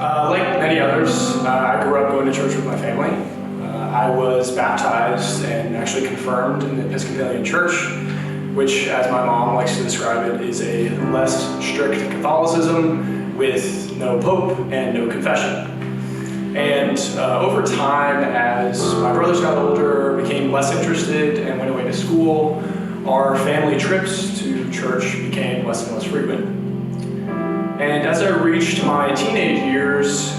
Like many others, I grew up going to church with my family. I was baptized and actually confirmed in the Episcopalian Church, which, as my mom likes to describe it, is a less strict Catholicism with no pope and no confession. And over time, as my brothers got older, became less interested, and went away to school, our family trips to church became less and less frequent. And as I reached my teenage years,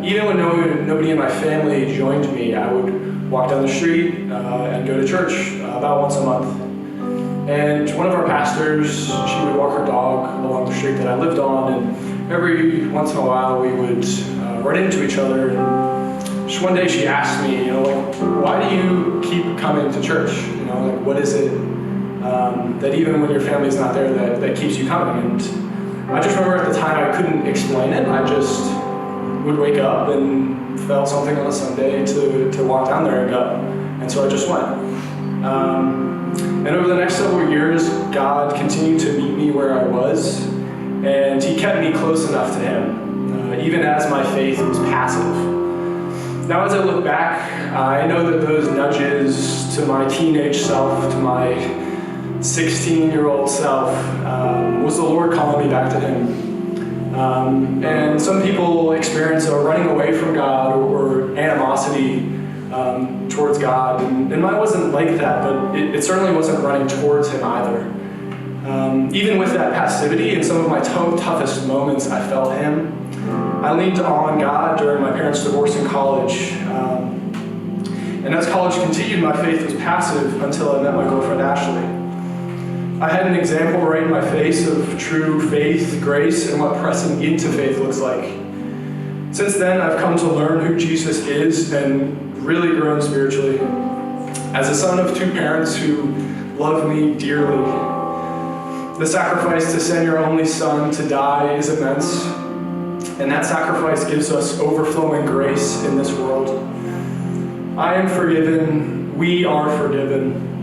even when nobody in my family joined me, I would walk down the street and go to church about once a month. And one of our pastors, she would walk her dog along the street that I lived on, and every once in a while we would run into each other. And just one day she asked me, why do you keep coming to church? What is it that even when your family's not there that keeps you coming? And I just remember at the time I couldn't explain it. I just would wake up and felt something on a Sunday to walk down there and go. And so I just went. And over the next several years, God continued to meet me where I was, and He kept me close enough to Him, even as my faith was passive. Now as I look back, I know that those nudges to my teenage self, to my 16-year-old self, was the Lord calling me back to Him. And some people experience a running away from God or animosity towards God, and mine wasn't like that, but it certainly wasn't running towards Him either. Even with that passivity, in some of my toughest moments, I felt Him. I leaned on God during my parents' divorce in college, and as college continued, my faith was passive until I met my girlfriend Ashley. I had an example right in my face of true faith, grace, and what pressing into faith looks like. Since then, I've come to learn who Jesus is and really grown spiritually. As a son of two parents who love me dearly, the sacrifice to send your only son to die is immense, and that sacrifice gives us overflowing grace in this world. I am forgiven. We are forgiven.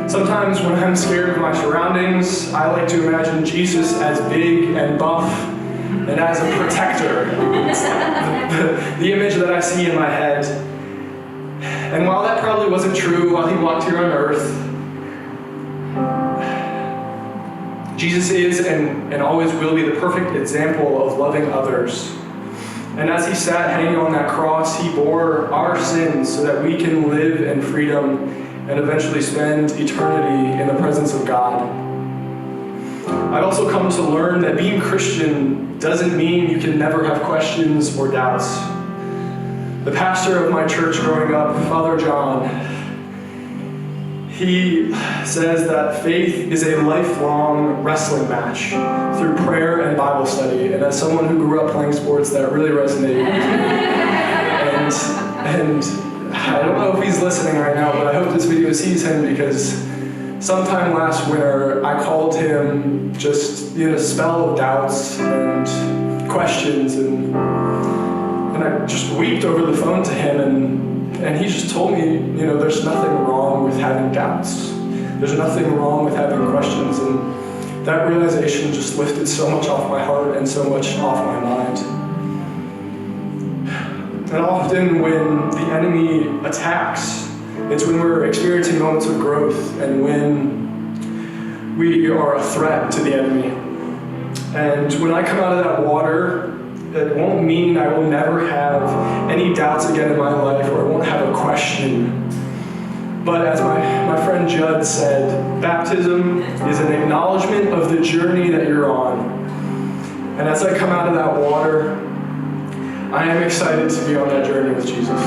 Sometimes when I'm scared of my surroundings, I like to imagine Jesus as big and buff and as a protector. The image that I see in my head. And while that probably wasn't true while He walked here on earth, Jesus is and always will be the perfect example of loving others. And as He sat hanging on that cross, He bore our sins so that we can live in freedom and eventually spend eternity in the presence of God. I've also come to learn that being Christian doesn't mean you can never have questions or doubts. The pastor of my church growing up, Father John, he says that faith is a lifelong wrestling match through prayer and Bible study. And as someone who grew up playing sports, that really resonated with me. And I don't know if he's listening right now, but I hope this video sees him, because sometime last winter, I called him just in a spell of doubts and questions, and I just wept over the phone to him, and he just told me, there's nothing wrong with having doubts. There's nothing wrong with having questions, and that realization just lifted so much off my heart and so much off my mind. And often when the enemy attacks, it's when we're experiencing moments of growth and when we are a threat to the enemy. And when I come out of that water, it won't mean I will never have any doubts again in my life, or I won't have a question. But as my friend Judd said, baptism is an acknowledgement of the journey that you're on. And as I come out of that water, I am excited to be on that journey with Jesus.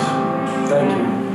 Thank you.